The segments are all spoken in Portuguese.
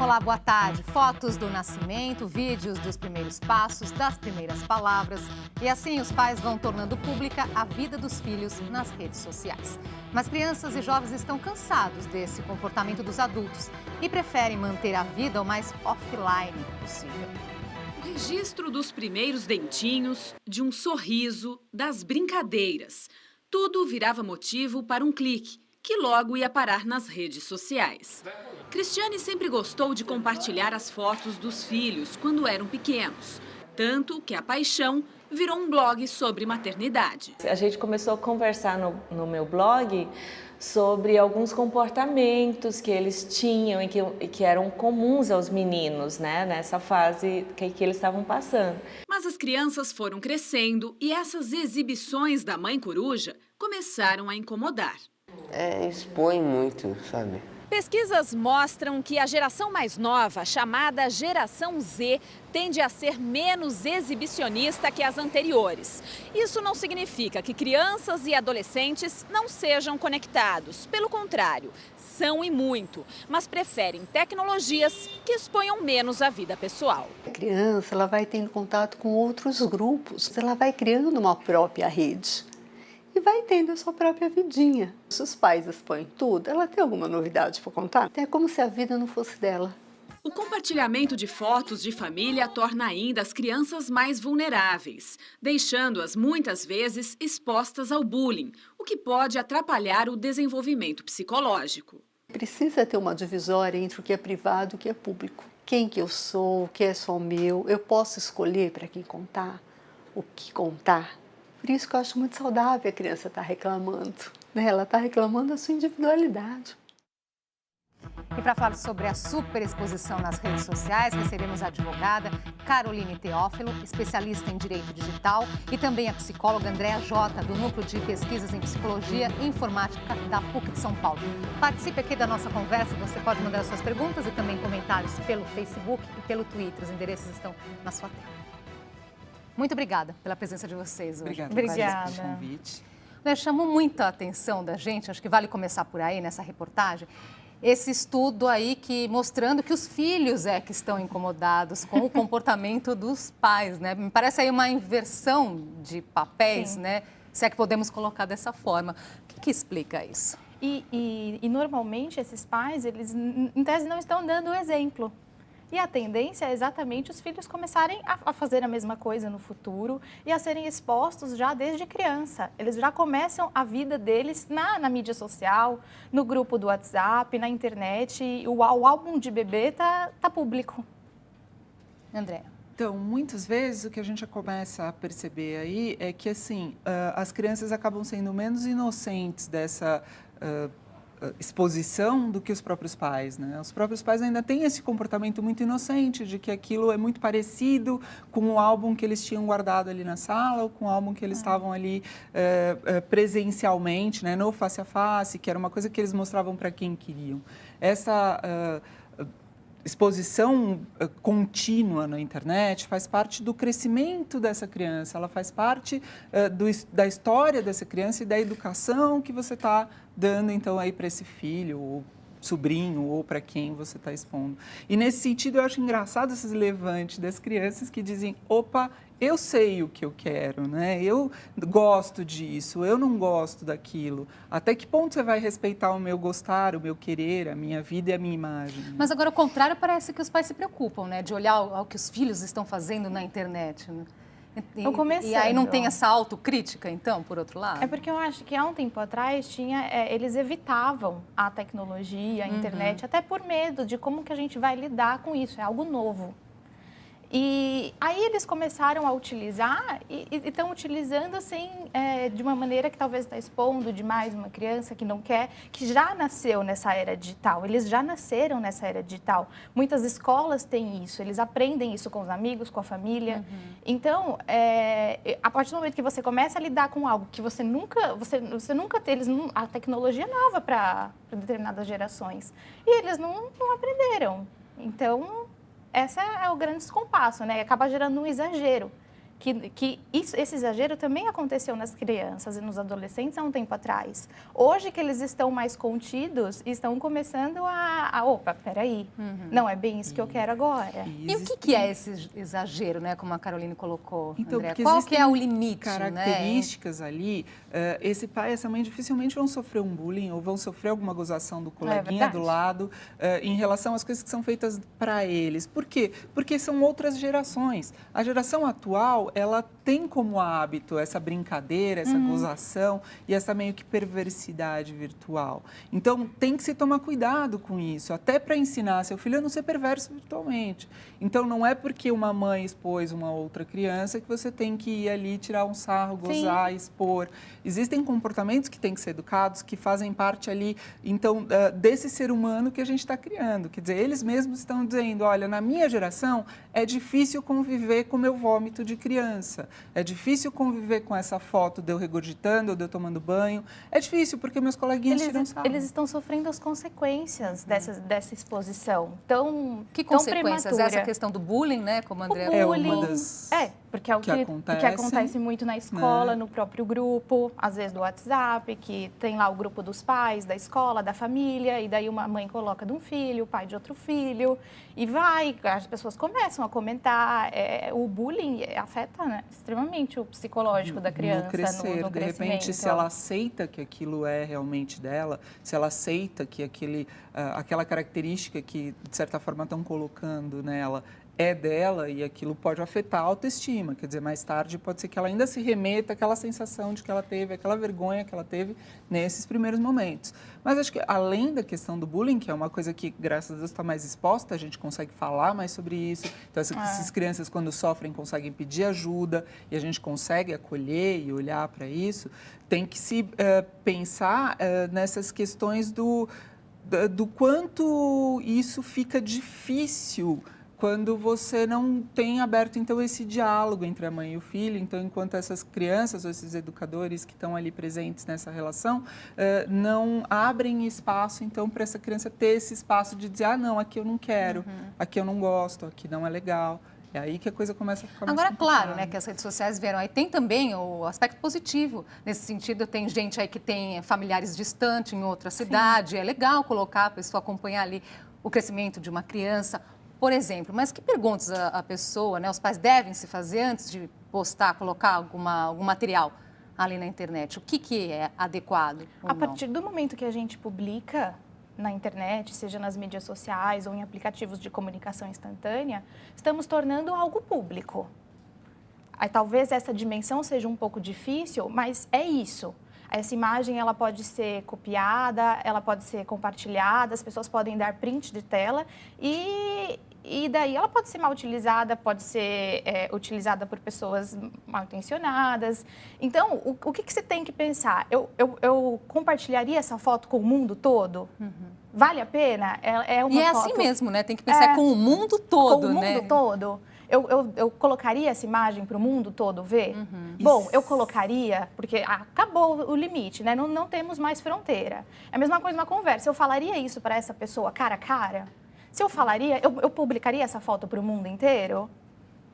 Olá, boa tarde. Fotos do nascimento, vídeos dos primeiros passos, das primeiras palavras. E assim os pais vão tornando pública a vida dos filhos nas redes sociais. Mas crianças e jovens estão cansados desse comportamento dos adultos e preferem manter a vida o mais offline possível. O registro dos primeiros dentinhos, de um sorriso, das brincadeiras. Tudo virava motivo para um clique, que logo ia parar nas redes sociais. Cristiane sempre gostou de compartilhar as fotos dos filhos quando eram pequenos. Tanto que a paixão virou um blog sobre maternidade. A gente começou a conversar no meu blog sobre alguns comportamentos que eles tinham e que eram comuns aos meninos, né, nessa fase que eles estavam passando. Mas as crianças foram crescendo e essas exibições da mãe coruja começaram a incomodar. Expõe muito, sabe? Pesquisas mostram que a geração mais nova, chamada geração Z, tende a ser menos exibicionista que as anteriores. Isso não significa que crianças e adolescentes não sejam conectados. Pelo contrário, são e muito, mas preferem tecnologias que exponham menos a vida pessoal. A criança ela vai tendo contato com outros grupos, ela vai criando uma própria rede. E vai tendo a sua própria vidinha. Se os pais expõem tudo, ela tem alguma novidade para contar? É como se a vida não fosse dela. O compartilhamento de fotos de família torna ainda as crianças mais vulneráveis, deixando-as muitas vezes expostas ao bullying, o que pode atrapalhar o desenvolvimento psicológico. Precisa ter uma divisória entre o que é privado e o que é público. Quem que eu sou, o que é só meu, eu posso escolher para quem contar, o que contar. Por isso que eu acho muito saudável a criança estar reclamando, né? Ela está reclamando da sua individualidade. E para falar sobre a superexposição nas redes sociais, recebemos a advogada Caroline Teófilo, especialista em direito digital, e também a psicóloga Andréa Jota, do Núcleo de Pesquisas em Psicologia e Informática da PUC de São Paulo. Participe aqui da nossa conversa, você pode mandar suas perguntas e também comentários pelo Facebook e pelo Twitter. Os endereços estão na sua tela. Muito obrigada pela presença de vocês hoje. Obrigada pelo convite. Chamou muito a atenção da gente, acho que vale começar por aí, nessa reportagem, esse estudo aí mostrando que os filhos que estão incomodados com o comportamento dos pais, né? Me parece aí uma inversão de papéis, Sim. né? Se é que podemos colocar dessa forma. O que explica isso? E normalmente esses pais, eles em tese não estão dando o exemplo. E a tendência é exatamente os filhos começarem a fazer a mesma coisa no futuro e a serem expostos já desde criança. Eles já começam a vida deles na mídia social, no grupo do WhatsApp, na internet. O álbum de bebê tá público. André. Então, muitas vezes o que a gente começa a perceber aí é que assim, as crianças acabam sendo menos inocentes dessa exposição do que os próprios pais, né? Os próprios pais ainda têm esse comportamento muito inocente de que aquilo é muito parecido com o álbum que eles tinham guardado ali na sala ou com o álbum que eles estavam ali presencialmente, né? No face a face, que era uma coisa que eles mostravam para quem queriam. Essa exposição contínua na internet faz parte do crescimento dessa criança, ela faz parte da história dessa criança e da educação que você está dando então aí para esse filho, ou sobrinho, ou para quem você está expondo. E nesse sentido eu acho engraçado esses levantes das crianças que dizem, opa, eu sei o que eu quero, né? Eu gosto disso, eu não gosto daquilo. Até que ponto você vai respeitar o meu gostar, o meu querer, a minha vida e a minha imagem? Né? Mas agora, ao contrário, parece que os pais se preocupam, né? De olhar ao que os filhos estão fazendo na internet, né? E aí não tem essa autocrítica, então, por outro lado? É porque eu acho que há um tempo atrás eles evitavam a tecnologia, a internet, até por medo de como que a gente vai lidar com isso, é algo novo. E aí eles começaram a utilizar e estão utilizando assim, de uma maneira que talvez está expondo demais uma criança que não quer, que já nasceu nessa era digital. Eles já nasceram nessa era digital. Muitas escolas têm isso, eles aprendem isso com os amigos, com a família. Então, a partir do momento que você começa a lidar com algo que você nunca teve, a tecnologia é nova para determinadas gerações. E eles não aprenderam. Então, esse é o grande descompasso, né? Acaba gerando um exagero. esse exagero também aconteceu nas crianças e nos adolescentes há um tempo atrás. Hoje que eles estão mais contidos, estão começando opa, peraí, não é bem isso que eu quero agora. E o que é esse exagero, né, como a Caroline colocou, então, André? Qual que é o limite, características ali, esse pai e essa mãe dificilmente vão sofrer um bullying ou vão sofrer alguma gozação do coleguinha do lado em relação às coisas que são feitas para eles. Por quê? Porque são outras gerações. A geração atual, ela tem como hábito essa brincadeira, essa gozação e essa meio que perversidade virtual. Então, tem que se tomar cuidado com isso, até para ensinar seu filho a não ser perverso virtualmente. Então, não é porque uma mãe expôs uma outra criança que você tem que ir ali tirar um sarro, gozar, expor. Existem comportamentos que têm que ser educados, que fazem parte ali, então, desse ser humano que a gente está criando. Quer dizer, eles mesmos estão dizendo, olha, na minha geração é difícil conviver com o meu vômito de criança. É difícil conviver com essa foto de eu regurgitando ou de eu tomando banho. É difícil porque meus coleguinhas tiram sarro. Eles estão sofrendo as consequências dessa exposição. Tão, que tão consequências? prematura. Essa questão do bullying, né? Como a Andrea O bullying, uma das porque é o que acontece muito na escola, no próprio grupo, às vezes do WhatsApp, que tem lá o grupo dos pais, da escola, da família, e daí uma mãe coloca de um filho, o pai de outro filho, e as pessoas começam a comentar. O bullying afeta, né, extremamente o psicológico da criança no crescer. no De repente, se ela aceita que aquilo é realmente dela, se ela aceita que aquela característica que, de certa forma, estão colocando nela é dela e aquilo pode afetar a autoestima. Quer dizer, mais tarde pode ser que ela ainda se remeta àquela sensação de que ela teve, aquela vergonha que ela teve nesses primeiros momentos. Mas acho que além da questão do bullying, que é uma coisa que, graças a Deus, está mais exposta, a gente consegue falar mais sobre isso. Então, essas crianças, quando sofrem, conseguem pedir ajuda e a gente consegue acolher e olhar para isso. Tem que se pensar nessas questões do quanto isso fica difícil quando você não tem aberto, então, esse diálogo entre a mãe e o filho. Então, enquanto essas crianças ou esses educadores que estão ali presentes nessa relação não abrem espaço, então, para essa criança ter esse espaço de dizer, não, aqui eu não quero, aqui eu não gosto, aqui não é legal. É aí que a coisa começa a ficar mais complicada. Claro, né, que as redes sociais vieram aí. Tem também o aspecto positivo. Nesse sentido, tem gente aí que tem familiares distantes em outra cidade. É legal colocar a pessoa acompanhar ali o crescimento de uma criança, por exemplo. Mas que perguntas a pessoa, né, os pais devem se fazer antes de postar, colocar algum material ali na internet? O que é adequado ou A partir do momento que a gente publica na internet, seja nas mídias sociais ou em aplicativos de comunicação instantânea, estamos tornando algo público. Aí, talvez essa dimensão seja um pouco difícil, mas é isso. Essa imagem ela pode ser copiada, ela pode ser compartilhada, as pessoas podem dar print de tela e daí ela pode ser mal utilizada, pode ser utilizada por pessoas mal intencionadas. Então, o que você tem que pensar? Eu compartilharia essa foto com o mundo todo? Vale a pena? É uma e é foto... assim mesmo, né? Tem que pensar com o mundo todo, né? Com o mundo todo. Eu colocaria essa imagem para o mundo todo ver? Bom, eu colocaria, porque acabou o limite, né? Não temos mais fronteira. É a mesma coisa na conversa. Eu falaria isso para essa pessoa cara a cara? Se eu falaria, eu publicaria essa foto para o mundo inteiro?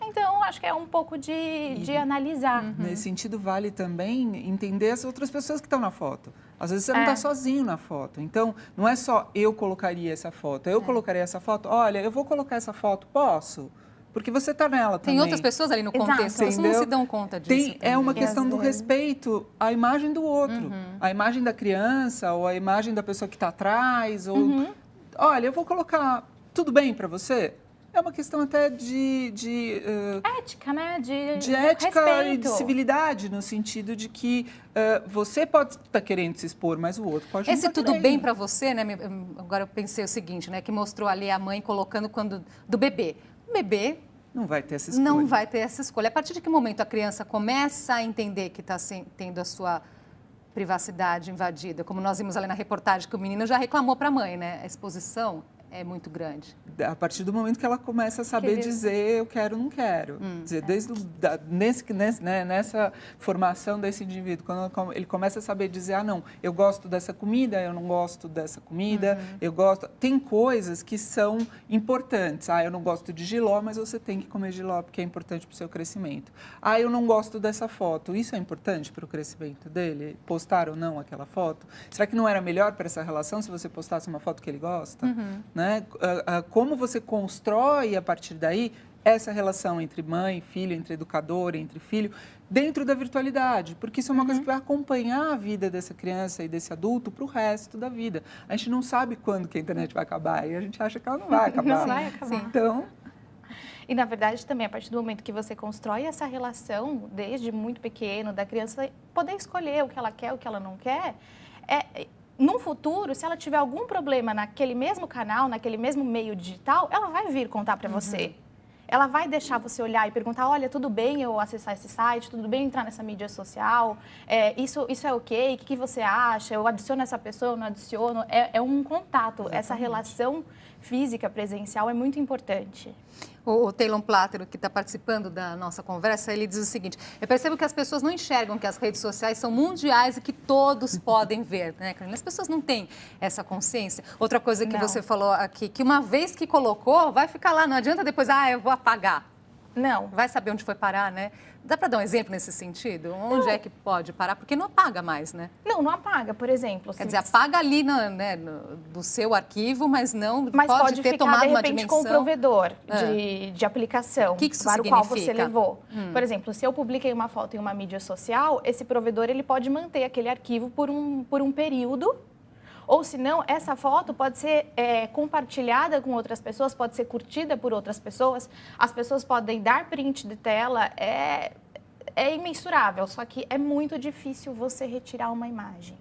Então, acho que é um pouco de analisar. Nesse sentido, vale também entender as outras pessoas que estão na foto. Às vezes você não está sozinho na foto. Então, não é só eu colocaria essa foto. Eu colocaria essa foto. Olha, eu vou colocar essa foto, posso? Porque você está nela também. Tem outras pessoas ali no contexto, elas não se dão conta disso. É uma questão do respeito à imagem do outro. A imagem da criança ou a imagem da pessoa que está atrás. Olha, eu vou colocar... Tudo bem para você? É uma questão até de ética, né? De ética respeito. E de civilidade, no sentido de que você pode estar querendo se expor, mas o outro pode não Esse estar tudo querendo. bem para você, né? Agora eu pensei o seguinte, né? Que mostrou ali a mãe colocando do bebê. O bebê não vai ter essa escolha. Não vai ter essa escolha. A partir de que momento a criança começa a entender que está tendo a sua privacidade invadida? Como nós vimos ali na reportagem, que o menino já reclamou para a mãe, né? A exposição é muito grande? A partir do momento que ela começa a saber dizer eu quero ou não quero. Dizer, nessa formação desse indivíduo, quando ele começa a saber dizer, ah, não, eu gosto dessa comida, eu não gosto dessa comida, eu gosto... Tem coisas que são importantes. Ah, eu não gosto de jiló, mas você tem que comer jiló porque é importante para o seu crescimento. Ah, eu não gosto dessa foto. Isso é importante para o crescimento dele? Postar ou não aquela foto? Será que não era melhor para essa relação se você postasse uma foto que ele gosta? Né? Como você constrói a partir daí essa relação entre mãe e filho, entre educador, entre filho, dentro da virtualidade, porque isso é uma coisa que vai acompanhar a vida dessa criança e desse adulto para o resto da vida. A gente não sabe quando que a internet vai acabar e a gente acha que ela não vai acabar. Não vai acabar. Então... E, na verdade, também, a partir do momento que você constrói essa relação, desde muito pequeno, da criança poder escolher o que ela quer, o que ela não quer, num futuro, se ela tiver algum problema naquele mesmo canal, naquele mesmo meio digital, ela vai vir contar para você. Ela vai deixar você olhar e perguntar, olha, tudo bem eu acessar esse site, tudo bem entrar nessa mídia social, isso é ok, o que você acha? Eu adiciono essa pessoa, eu não adiciono? É um contato, exatamente. Essa relação física, presencial é muito importante. O Taylor Plátero, que está participando da nossa conversa, ele diz o seguinte: eu percebo que as pessoas não enxergam que as redes sociais são mundiais e que todos podem ver, né, Carolina? As pessoas não têm essa consciência. Outra coisa que você falou aqui, que uma vez que colocou, vai ficar lá, não adianta depois, eu vou apagar. Não. Vai saber onde foi parar, né? Dá para dar um exemplo nesse sentido? Onde é que pode parar? Porque não apaga mais, né? Não apaga, por exemplo. Quer dizer, apaga ali do seu arquivo, mas não pode ter ficar, tomado uma dimensão. de repente, com o provedor de aplicação que isso para o qual você levou. Por exemplo, se eu publiquei uma foto em uma mídia social, esse provedor ele pode manter aquele arquivo por um período. Ou, se não, essa foto pode ser compartilhada com outras pessoas, pode ser curtida por outras pessoas, as pessoas podem dar print de tela, é imensurável, só que é muito difícil você retirar uma imagem.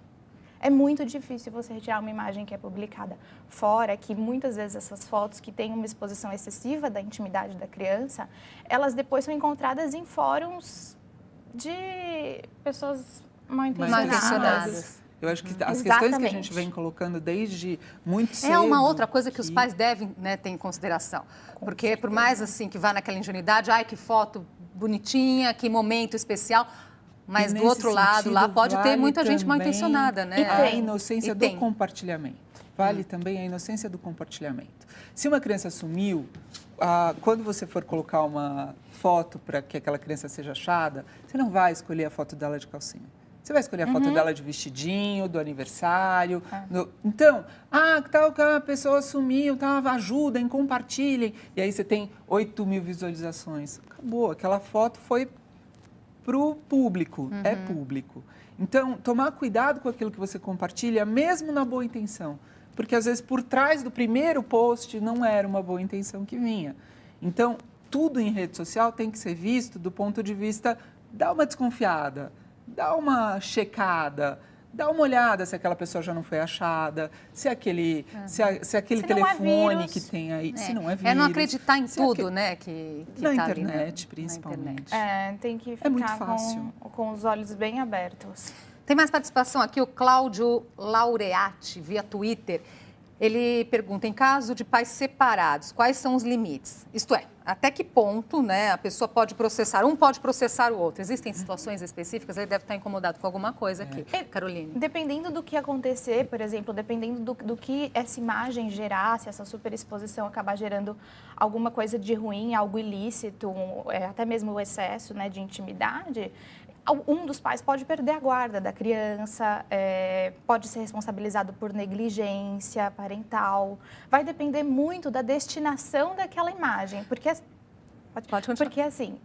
É muito difícil você retirar uma imagem que é publicada. Fora que, muitas vezes, essas fotos que têm uma exposição excessiva da intimidade da criança, elas depois são encontradas em fóruns de pessoas mal intencionadas. Eu acho que as questões que a gente vem colocando desde muito cedo... É uma outra coisa que os pais devem ter em consideração. Porque, por mais assim que vá naquela ingenuidade, que foto bonitinha, que momento especial... Mas, do outro lado, lá pode ter muita gente mal intencionada, né? A inocência do compartilhamento. Vale também a inocência do compartilhamento. Se uma criança sumiu, quando você for colocar uma foto para que aquela criança seja achada, você não vai escolher a foto dela de calcinha. Você vai escolher a foto dela de vestidinho, do aniversário. Então, tal que a pessoa sumiu, ajudem, compartilhem. E aí você tem 8 mil visualizações. Acabou, aquela foto foi para o público, é público. Então, tomar cuidado com aquilo que você compartilha, mesmo na boa intenção. Porque, às vezes, por trás do primeiro post, não era uma boa intenção que vinha. Então, tudo em rede social tem que ser visto do ponto de vista, dá uma desconfiada, dá uma checada, dá uma olhada se aquela pessoa já não foi achada, se aquele telefone que tem aí, se não é vírus. É não acreditar em tudo, né? Que na tá internet, ali, principalmente. Tem que ficar com os olhos bem abertos. Tem mais participação aqui, o Cláudio Laureati, via Twitter. Ele pergunta, em caso de pais separados, quais são os limites? Isto é, até que ponto, né, a pessoa pode processar, um pode processar o outro? Existem situações específicas? Ele deve estar incomodado com alguma coisa aqui. Caroline. Dependendo do que acontecer, por exemplo, dependendo do que essa imagem gerar, se essa superexposição acabar gerando alguma coisa de ruim, algo ilícito, até mesmo o excesso, né, de intimidade, um dos pais pode perder a guarda da criança, pode ser responsabilizado por negligência parental. Vai depender muito da destinação daquela imagem, porque assim,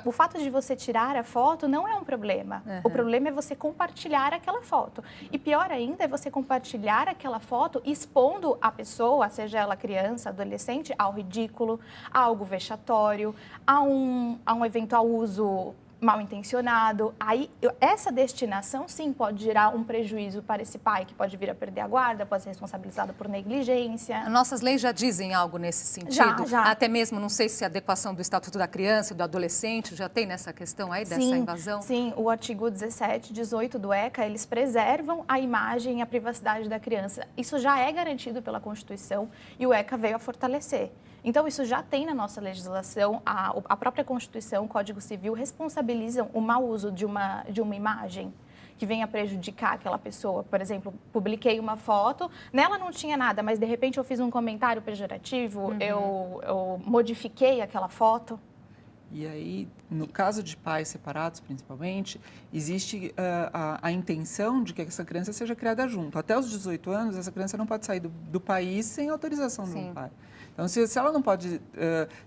o fato de você tirar a foto não é um problema. O problema é você compartilhar aquela foto. E pior ainda é você compartilhar aquela foto expondo a pessoa, seja ela criança, adolescente, ao ridículo, a algo vexatório, a um eventual uso mal intencionado. Aí, essa destinação, sim, pode gerar um prejuízo para esse pai, que pode vir a perder a guarda, pode ser responsabilizado por negligência. Nossas leis já dizem algo nesse sentido? Já. Até mesmo, não sei se a adequação do Estatuto da Criança e do Adolescente já tem nessa questão aí dessa invasão? Sim, o artigo 17 e 18 do ECA, eles preservam a imagem e a privacidade da criança. Isso já é garantido pela Constituição e o ECA veio a fortalecer. Então, isso já tem na nossa legislação, a própria Constituição, o Código Civil, responsabilizam o mau uso de uma imagem que venha prejudicar aquela pessoa. Por exemplo, publiquei uma foto, nela não tinha nada, mas de repente eu fiz um comentário pejorativo, eu modifiquei aquela foto. E aí, no caso de pais separados, principalmente, existe a intenção de que essa criança seja criada junto. Até os 18 anos, essa criança não pode sair do país sem autorização de um pai. Então, se ela não pode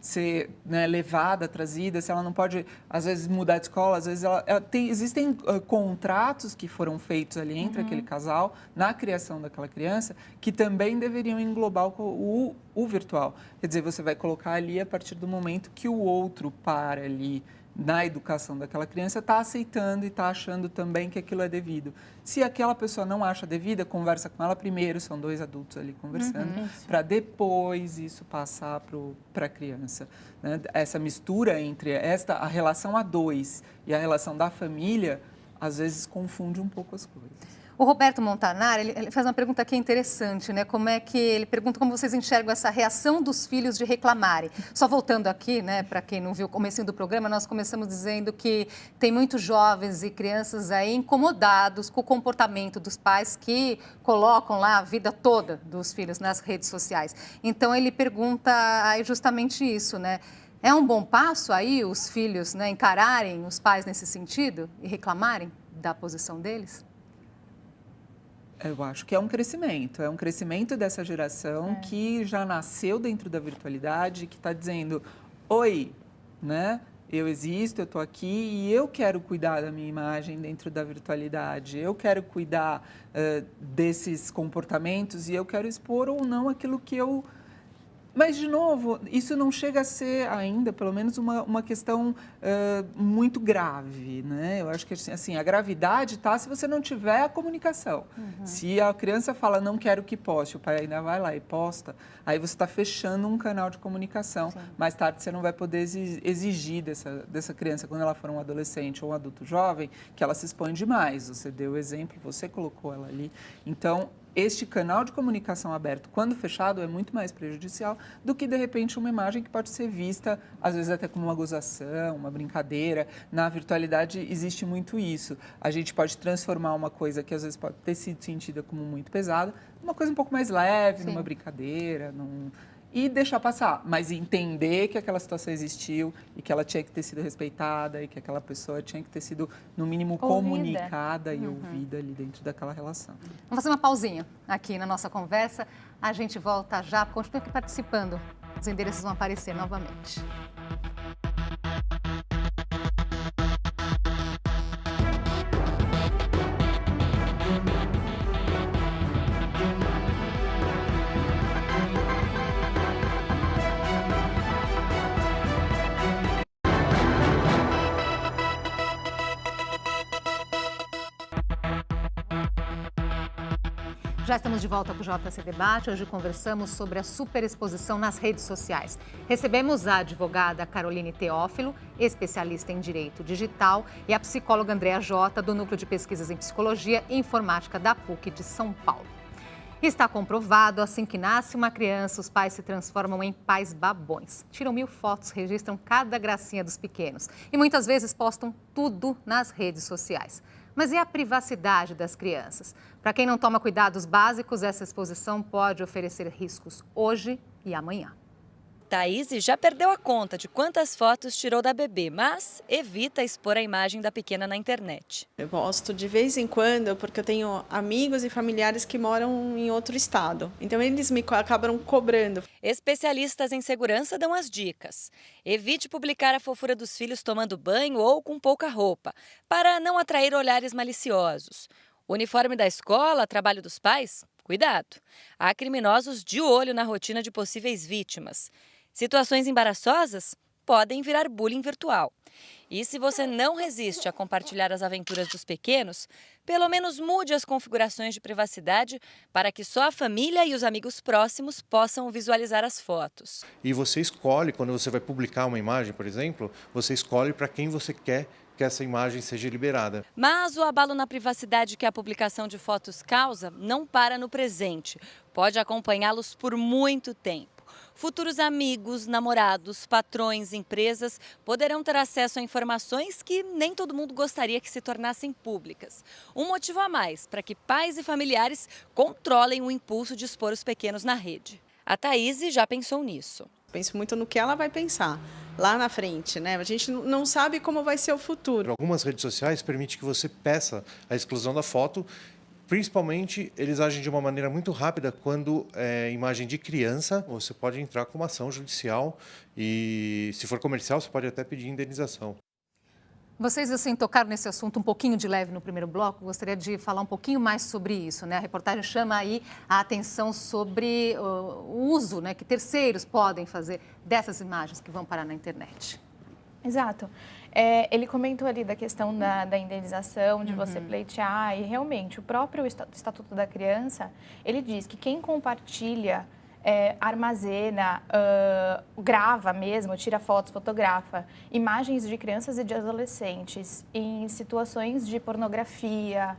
ser, né, levada, trazida, se ela não pode, às vezes, mudar de escola, às vezes existem contratos que foram feitos ali entre aquele casal, na criação daquela criança, que também deveriam englobar o virtual. Quer dizer, você vai colocar ali a partir do momento que o outro par ali na educação daquela criança está aceitando e está achando também que aquilo é devido. Se aquela pessoa não acha devida, conversa com ela primeiro, são dois adultos ali conversando, para depois isso passar para a criança. Né? Essa mistura entre a relação a dois e a relação da família, às vezes confunde um pouco as coisas. O Roberto Montanari, ele faz uma pergunta aqui interessante, né? Ele pergunta como vocês enxergam essa reação dos filhos de reclamarem. Só voltando aqui, né, para quem não viu o comecinho do programa, nós começamos dizendo que tem muitos jovens e crianças aí incomodados com o comportamento dos pais que colocam lá a vida toda dos filhos nas redes sociais. Então, ele pergunta aí justamente isso, né? É um bom passo aí os filhos, né, encararem os pais nesse sentido e reclamarem da posição deles? Eu acho que é um crescimento dessa geração que já nasceu dentro da virtualidade, que está dizendo, oi, né? Eu existo, eu estou aqui e eu quero cuidar da minha imagem dentro da virtualidade, eu quero cuidar desses comportamentos e eu quero expor ou não aquilo que eu... Mas, de novo, isso não chega a ser ainda, pelo menos, uma questão muito grave, né? Eu acho que, assim, a gravidade está se você não tiver a comunicação. Se a criança fala, não quero que poste, o pai ainda vai lá e posta, aí você está fechando um canal de comunicação. Mais tarde, você não vai poder exigir dessa criança, quando ela for um adolescente ou um adulto jovem, que ela se expõe demais. Você deu o exemplo, você colocou ela ali. Então, este canal de comunicação aberto, quando fechado, é muito mais prejudicial do que, de repente, uma imagem que pode ser vista, às vezes até como uma gozação, uma brincadeira. Na virtualidade existe muito isso. A gente pode transformar uma coisa que às vezes pode ter sido sentida como muito pesada, numa coisa um pouco mais leve, numa brincadeira, e deixar passar, mas entender que aquela situação existiu e que ela tinha que ter sido respeitada e que aquela pessoa tinha que ter sido, no mínimo, comunicada e ouvida ali dentro daquela relação. Vamos fazer uma pausinha aqui na nossa conversa. A gente volta já, continua aqui participando. Os endereços vão aparecer novamente. Já estamos de volta com o JC Debate. Hoje conversamos sobre a superexposição nas redes sociais. Recebemos a advogada Caroline Teófilo, especialista em Direito Digital, e a psicóloga Andréa Jota, do Núcleo de Pesquisas em Psicologia e Informática da PUC de São Paulo. Está comprovado, assim que nasce uma criança, os pais se transformam em pais babões. Tiram 1000 fotos, registram cada gracinha dos pequenos e muitas vezes postam tudo nas redes sociais. Mas e a privacidade das crianças? Para quem não toma cuidados básicos, essa exposição pode oferecer riscos hoje e amanhã. Thaís já perdeu a conta de quantas fotos tirou da bebê, mas evita expor a imagem da pequena na internet. Eu posto de vez em quando, porque eu tenho amigos e familiares que moram em outro estado. Então, eles me acabam cobrando. Especialistas em segurança dão as dicas. Evite publicar a fofura dos filhos tomando banho ou com pouca roupa, para não atrair olhares maliciosos. O uniforme da escola, trabalho dos pais? Cuidado! Há criminosos de olho na rotina de possíveis vítimas. Situações embaraçosas? podem virar bullying virtual. E se você não resiste a compartilhar as aventuras dos pequenos, pelo menos mude as configurações de privacidade para que só a família e os amigos próximos possam visualizar as fotos. E você escolhe, quando você vai publicar uma imagem, por exemplo, você escolhe para quem você quer que essa imagem seja liberada. Mas o abalo na privacidade que a publicação de fotos causa não para no presente. Pode acompanhá-los por muito tempo. Futuros amigos, namorados, patrões, empresas poderão ter acesso a informações que nem todo mundo gostaria que se tornassem públicas. Um motivo a mais para que pais e familiares controlem o impulso de expor os pequenos na rede. A Thaís já pensou nisso. Penso muito no que ela vai pensar lá na frente, né? A gente não sabe como vai ser o futuro. Algumas redes sociais permitem que você peça a exclusão da foto. Principalmente, eles agem de uma maneira muito rápida quando é imagem de criança. Você pode entrar com uma ação judicial e, se for comercial, você pode até pedir indenização. Vocês, assim, tocaram nesse assunto um pouquinho de leve no primeiro bloco. Gostaria de falar um pouquinho mais sobre isso, né? A reportagem chama aí a atenção sobre o uso, né, que terceiros podem fazer dessas imagens que vão parar na internet. Exato. Ele comentou ali da questão da indenização, de você pleitear, e realmente o próprio Estatuto da Criança, ele diz que quem compartilha, armazena, grava mesmo, tira fotos, fotografa, imagens de crianças e de adolescentes em situações de pornografia,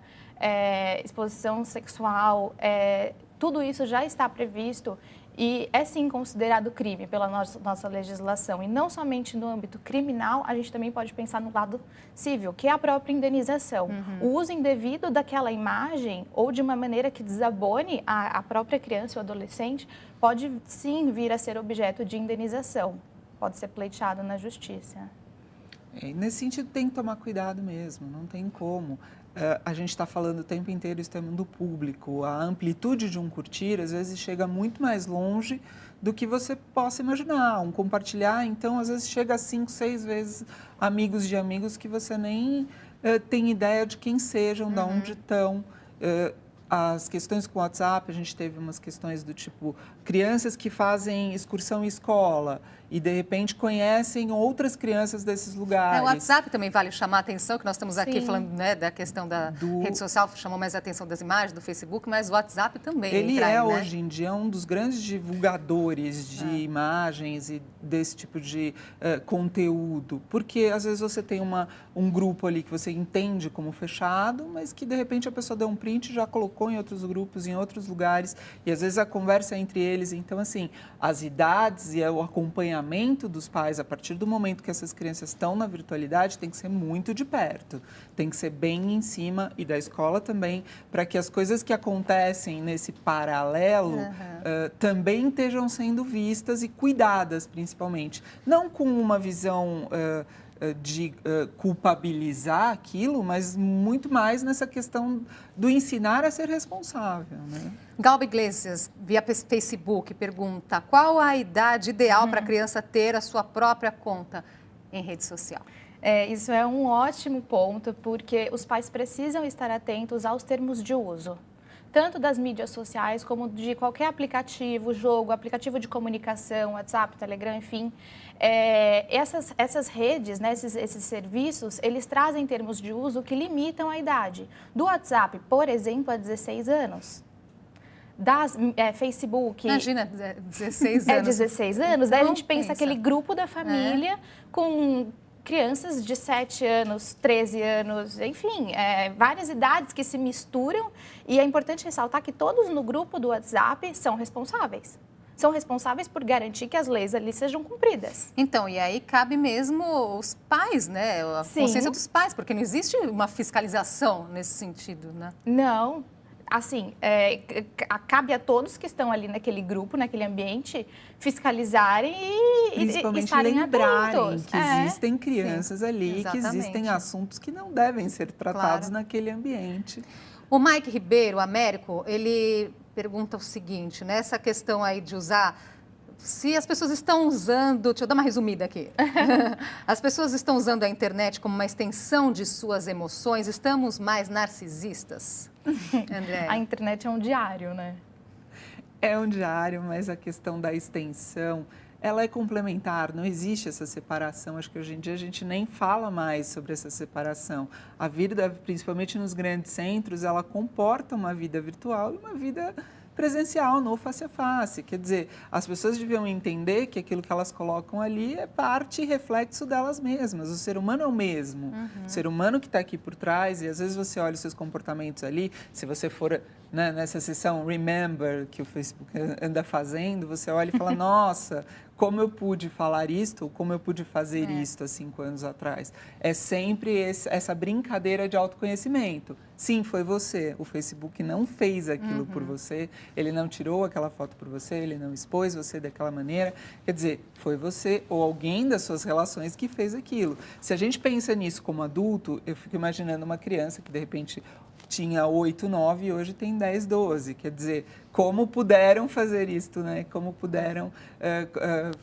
exposição sexual, tudo isso já está previsto e é sim considerado crime pela nossa legislação. E não somente no âmbito criminal, a gente também pode pensar no lado civil, que é a própria indenização. O uso indevido daquela imagem ou de uma maneira que desabone a própria criança ou adolescente pode sim vir a ser objeto de indenização. Pode ser pleiteado na justiça. Nesse sentido, tem que tomar cuidado mesmo, não tem como. A gente está falando o tempo inteiro, isso é do público. A amplitude de um curtir, às vezes, chega muito mais longe do que você possa imaginar. Um compartilhar, então, às vezes, chega a 5, 6 vezes amigos de amigos que você nem tem ideia de quem sejam, de onde estão. As questões com o WhatsApp, a gente teve umas questões do tipo, crianças que fazem excursão em escola e, de repente, conhecem outras crianças desses lugares. O WhatsApp também vale chamar a atenção, que nós estamos aqui falando, né, da questão da rede social, chamou mais a atenção das imagens, do Facebook, mas o WhatsApp também. Ele entra aí, né? hoje em dia, um dos grandes divulgadores de imagens e desse tipo de conteúdo, porque às vezes você tem um grupo ali que você entende como fechado, mas que, de repente, a pessoa deu um print e já colocou em outros grupos, em outros lugares, e às vezes a conversa é entre eles. Então, assim, as idades e o acompanhamento dos pais, a partir do momento que essas crianças estão na virtualidade, tem que ser muito de perto, tem que ser bem em cima, e da escola também, para que as coisas que acontecem nesse paralelo também estejam sendo vistas e cuidadas, principalmente. Não com uma visão de culpabilizar aquilo, mas muito mais nessa questão do ensinar a ser responsável, né? Galba Iglesias, via Facebook, pergunta: qual a idade ideal para a criança ter a sua própria conta em rede social? Isso é um ótimo ponto, porque os pais precisam estar atentos aos termos de uso, tanto das mídias sociais como de qualquer aplicativo, jogo, aplicativo de comunicação, WhatsApp, Telegram, enfim. Essas redes, né, esses serviços, eles trazem termos de uso que limitam a idade. Do WhatsApp, por exemplo, a 16 anos. Facebook... Imagina, 16 anos. 16 anos. Daí a gente pensa aquele grupo da família com crianças de 7 anos, 13 anos, enfim, várias idades que se misturam, e é importante ressaltar que todos no grupo do WhatsApp são responsáveis. São responsáveis por garantir que as leis ali sejam cumpridas. Então, e aí cabe mesmo os pais, né? A consciência dos pais, porque não existe uma fiscalização nesse sentido, né? Não. Assim, cabe a todos que estão ali naquele grupo, naquele ambiente, fiscalizarem e estarem atentos. Que existem crianças ali, que existem assuntos que não devem ser tratados naquele ambiente. O Mike Ribeiro, Américo, ele pergunta o seguinte, né? Essa questão aí de usar... Se as pessoas estão usando... Deixa eu dar uma resumida aqui. As pessoas estão usando a internet como uma extensão de suas emoções. Estamos mais narcisistas? André? A internet é um diário, né? É um diário, mas a questão da extensão ela é complementar, não existe essa separação. Acho que hoje em dia a gente nem fala mais sobre essa separação. A vida, principalmente nos grandes centros, ela comporta uma vida virtual e uma vida presencial, no face a face. Quer dizer, as pessoas deviam entender que aquilo que elas colocam ali é parte e reflexo delas mesmas. O ser humano é o mesmo. O ser humano que está aqui por trás, e às vezes você olha os seus comportamentos ali, se você for, né, nessa sessão Remember, que o Facebook anda fazendo, você olha e fala, nossa, como eu pude falar isto, como eu pude fazer isto há 5 anos atrás. É sempre essa brincadeira de autoconhecimento. Sim, foi você. O Facebook não fez aquilo por você, ele não tirou aquela foto por você, ele não expôs você daquela maneira. Quer dizer, foi você ou alguém das suas relações que fez aquilo. Se a gente pensa nisso como adulto, eu fico imaginando uma criança que, de repente, tinha 8, 9 e hoje tem 10, 12. Quer dizer, como puderam fazer isto, né? Como puderam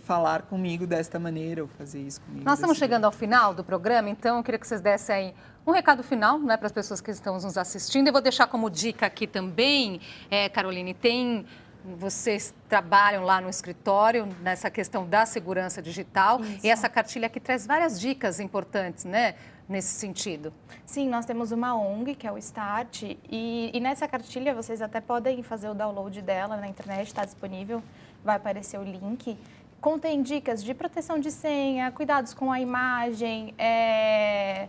falar comigo desta maneira ou fazer isso comigo. Nós estamos chegando ao final do programa, então eu queria que vocês dessem aí um recado final, né, para as pessoas que estão nos assistindo. Eu vou deixar como dica aqui também, Caroline, vocês trabalham lá no escritório nessa questão da segurança digital. Isso. E essa cartilha aqui traz várias dicas importantes, né, nesse sentido. Sim, nós temos uma ONG, que é o Start, e nessa cartilha vocês até podem fazer o download dela na internet, está disponível, vai aparecer o link. Contém dicas de proteção de senha, cuidados com a imagem.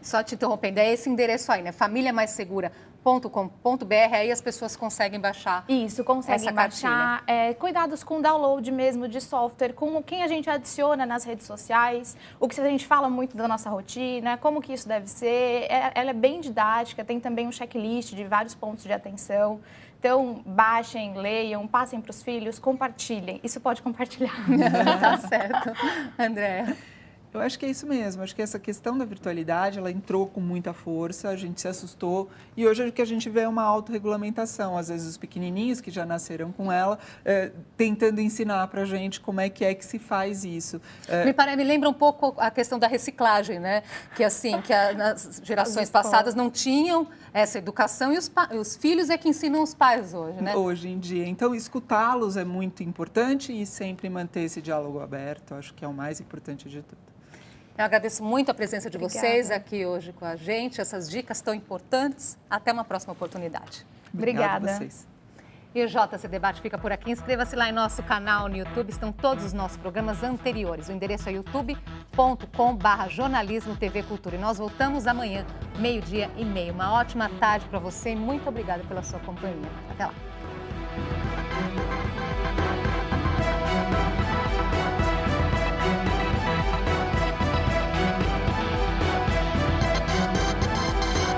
Só te interrompendo, é esse endereço aí, né? familiamaissegura.com.br, aí as pessoas conseguem baixar. Isso, conseguem baixar. Cuidados com o download mesmo de software, com quem a gente adiciona nas redes sociais, o que a gente fala muito da nossa rotina, como que isso deve ser. Ela é bem didática, tem também um checklist de vários pontos de atenção. Então, baixem, leiam, passem para os filhos, compartilhem. Isso pode compartilhar. Tá certo. Andréa? Eu acho que é isso mesmo. Acho que essa questão da virtualidade, ela entrou com muita força, a gente se assustou e hoje o que a gente vê é uma autorregulamentação. Às vezes os pequenininhos que já nasceram com ela, tentando ensinar para a gente como é que se faz isso. Me lembra um pouco a questão da reciclagem, né? Que assim, nas gerações passadas não tinham essa educação e os filhos é que ensinam os pais hoje, né? Hoje em dia. Então, escutá-los é muito importante e sempre manter esse diálogo aberto. Acho que é o mais importante de tudo. Eu agradeço muito a presença de vocês aqui hoje com a gente, essas dicas tão importantes. Até uma próxima oportunidade. Obrigada. A vocês. E o JC Debate fica por aqui. Inscreva-se lá em nosso canal no YouTube. Estão todos os nossos programas anteriores. O endereço é youtube.com/jornalismo TV Cultura. E nós voltamos amanhã, 12:30. Uma ótima tarde para você e muito obrigada pela sua companhia. Até lá.